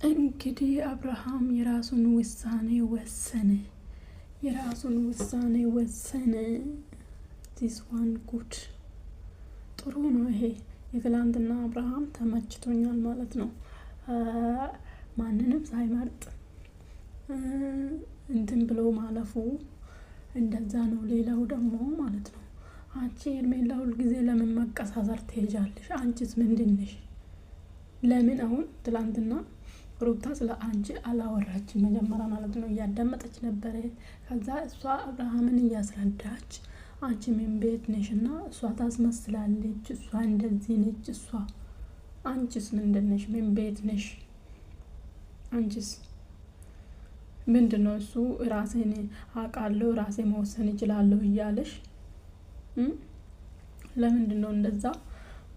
እንግዲህ አብርሃም የራሱን ውሳኔ ወሰነ። ዚስ ዋን ጉድ ጥሩ ነው። ይሄ የትላንትና አብርሃም ተመችቶኛል ማለት ነው። ማንንም ሳይመርጥ እንትን ብሎ ማለፉ እንደዛ ነው። ሌላው ደግሞ ማለት ነው አንቺ ሄርሜላ ሁል ጊዜ ለምን መቀሳሰር ትሄጃለሽ? አንቺስ ምንድነሽ? ለምን አሁን ትላንትና ሩታ ስለ አንቺ አላወራችም መጀመሪያ ማለት ነው። እያዳመጠች ነበረ። ከዛ እሷ አብርሃምን እያስረዳች አንቺ ምን ቤት ነሽና እሷ ታስመስላለች፣ እሷ እንደዚህ ነች፣ እሷ አንቺስ ምንድነሽ? ምን ቤት ነሽ? አንቺስ ምንድነው? እሱ ራሴን አውቃለሁ ራሴ መወሰን እችላለሁ እያለሽ ለምንድነው እንደዛ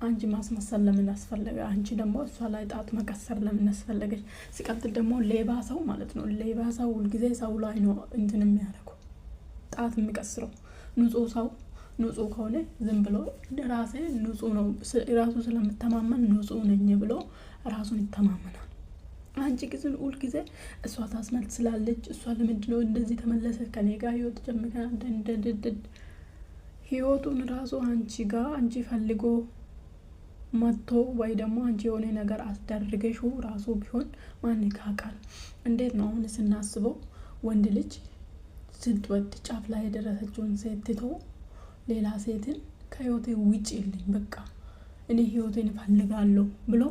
አንቺ ማስመሰል ለምን አስፈለገ? አንቺ ደግሞ እሷ ላይ ጣት መቀሰር ለምን አስፈለገች? ሲቀጥል ደግሞ ሌባ ሰው ማለት ነው። ሌባ ሰው ሁልጊዜ ሰው ላይ ነው እንትን የሚያደርገው ጣት የሚቀስረው። ንጹህ ሰው ንጹህ ከሆነ ዝም ብሎ ራሴ ንጹህ ነው ራሱ ስለምተማመን ንጹህ ነኝ ብሎ ራሱን ይተማመናል። አንቺ ግን ሁልጊዜ እሷ ታስመስላለች፣ እሷ ለምንድነው እንደዚህ ተመለሰ ከኔ ጋር ህይወት ጀምራ ህይወቱን ራሱ አንቺ ጋር አንቺ ፈልጎ መጥቶ ወይ ደግሞ አንቺ የሆነ ነገር አስደርገሽው ራሱ ቢሆን ማን ይካካል? እንዴት ነው አሁን ስናስበው ወንድ ልጅ ስትወድ ጫፍ ላይ የደረሰችውን ሴት ትቶ ሌላ ሴትን ከህይወቴ ውጪልኝ በቃ እኔ ህይወቴን እፈልጋለሁ ብሎ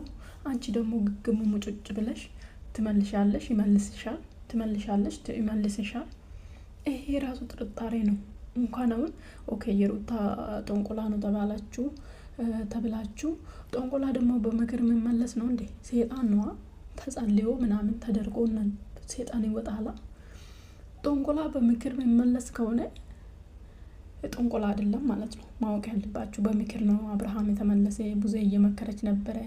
አንቺ ደግሞ ግግሙ ሙጭጭ ብለሽ ትመልሻለሽ፣ ይመልስሻል፣ ትመልሻለሽ፣ ይመልስሻል። ይሄ ራሱ ጥርጣሬ ነው። እንኳን አሁን ኦኬ የሩታ ጠንቆላ ነው ተብላችሁ ጠንቆላ ደግሞ በምክር መመለስ ነው እንዴ? ሰይጣን ነዋ። ተጸልዮ ምናምን ተደርጎና ሰይጣን ይወጣላ። ጠንቆላ በምክር መመለስ ከሆነ ጠንቆላ አይደለም ማለት ነው። ማወቅ ያለባችሁ በምክር ነው። አብርሃም የተመለሰ ብዙ እየመከረች ነበረ።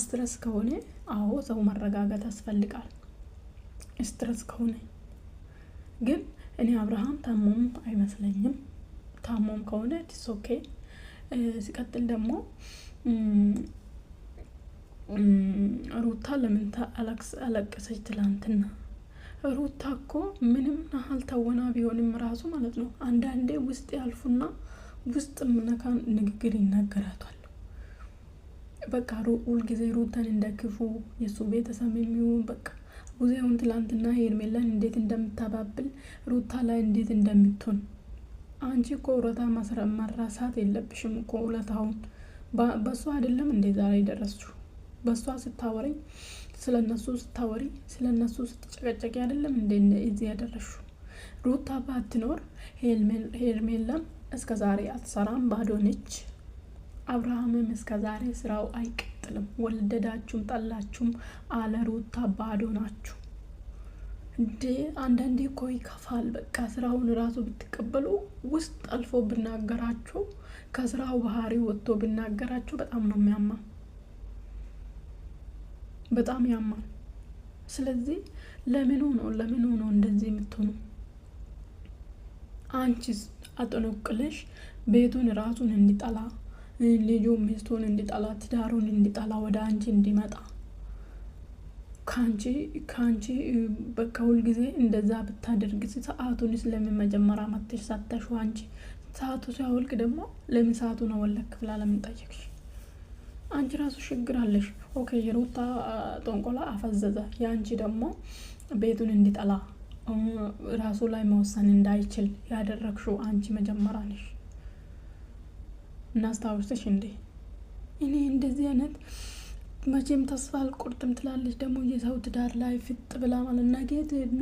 ስትረስ ከሆነ አዎ ሰው መረጋጋት ያስፈልጋል። ስትረስ ከሆነ ግን እኔ አብርሃም ታሞም አይመስለኝም። ታሞም ከሆነ ኢትስ ኦኬ። ሲቀጥል ደግሞ ሩታ ለምን አለቀሰች ትላንትና? ሩታ እኮ ምንም ያህል ተወና ቢሆንም ራሱ ማለት ነው አንዳንዴ ውስጥ ያልፉና ውስጥ ምነካ ንግግር ይናገራታል። በቃ ሁልጊዜ ሩታን እንደክፉ የሱ ቤተሰብ የሚሆን በቃ ጉዜውን ትላንትና ሄርሜላን እንዴት እንደምታባብል ሩታ ላይ እንዴት እንደምትሆን አንቺ እኮ ውለታ መረሳት የለብሽም እኮ ውለታውን በሷ አይደለም እንዴ ዛሬ ደረስችሁ? በሷ ስታወሪ ስለነሱ ስትጨቀጨቂ አይደለም እንዴ እዚህ ያደረስሹ? ሩታ ባትኖር ሄርሜላም እስከ ዛሬ አትሰራም፣ ባዶ ነች። አብርሃምም እስከ ዛሬ ስራው አይቀጥልም። ወልደዳችሁም ጠላችሁም አለ ሩታ ባዶ ናችሁ እንዴ። አንዳንዴ እኮ ይከፋል። በቃ ስራውን ራሱ ብትቀበሉ ውስጥ አልፎ ብናገራችሁ ከስራው ባህሪ ወጥቶ ብናገራችሁ በጣም ነው የሚያማ፣ በጣም ያማል። ስለዚህ ለምኑ ነው እንደዚህ የምትሆኑ? አንቺስ አጠነቅለሽ ቤቱን ራሱን እንዲጠላ ልጁ ሚስቱን እንዲጠላ ትዳሩን እንዲጠላ ወደ አንቺ እንዲመጣ ካንቺ በቃ ሁል ጊዜ እንደዛ ብታደርግ ሰዓቱን ስለምን መጀመሪያ መጥተሽ ሳታሹ አንቺ ሰዓቱ ሲያወልቅ ደግሞ ለምን ሰዓቱን አወለክ ብላ ለምን ጠየቅሽ? አንቺ ራሱ ችግር አለሽ። ኦኬ የሩታ ጠንቆላ አፈዘዘ። ያንቺ ደግሞ ቤቱን እንዲጠላ ራሱ ላይ መወሰን እንዳይችል ያደረግሽው አንቺ መጀመሪያ ነሽ። እናስታውስሽ እንዴ? እኔ እንደዚህ አይነት መቼም ተስፋ አልቆርጥም ትላለች። ደግሞ የሰው ትዳር ላይ ፍጥ ብላ ማለት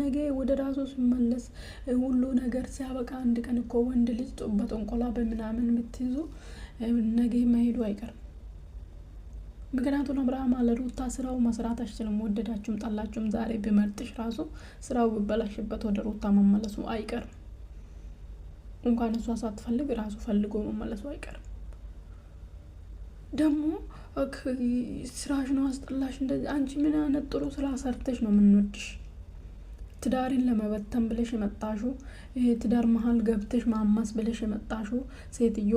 ነገ ወደ ራሱ ሲመለስ ሁሉ ነገር ሲያበቃ አንድ ቀን እኮ ወንድ ልጅ በጠንቆላ በምናምን የምትይዙ ነገ መሄዱ አይቀርም። ምክንያቱም አብርሃም አለ ሩታ ስራው መስራት አይችልም። ወደዳችሁም ጠላችሁም ዛሬ ቢመርጥሽ ራሱ ስራው ቢበላሽበት ወደ ሩታ መመለሱ አይቀርም። እንኳን እሷ ሳትፈልግ ራሱ ፈልጎ መመለሱ አይቀርም። ደግሞ ስራሽ ነው አስጠላሽ እንደዚህ። አንቺ ምን አይነት ጥሩ ስራ ሰርተሽ ነው የምንወድሽ? ትዳሪን ለመበተን ብለሽ የመጣሹ ትዳር መሀል ገብተሽ ማማስ ብለሽ የመጣሹ ሴትዮ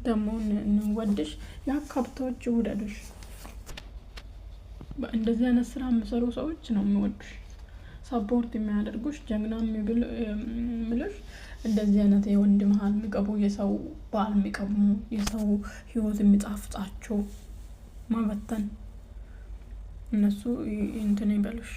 ደግሞ እንወድሽ ያካብቶች ውደዱሽ። እንደዚህ አይነት ስራ የሚሰሩ ሰዎች ነው የሚወዱሽ፣ ሰፖርት የሚያደርጉሽ፣ ጀግና የሚሉሽ። እንደዚህ አይነት የወንድ መሀል የሚገቡ የሰው ባል የሚቀሙ የሰው ህይወት የሚጣፍጣቸው ማበተን እነሱ እንትን ይበሉሽ።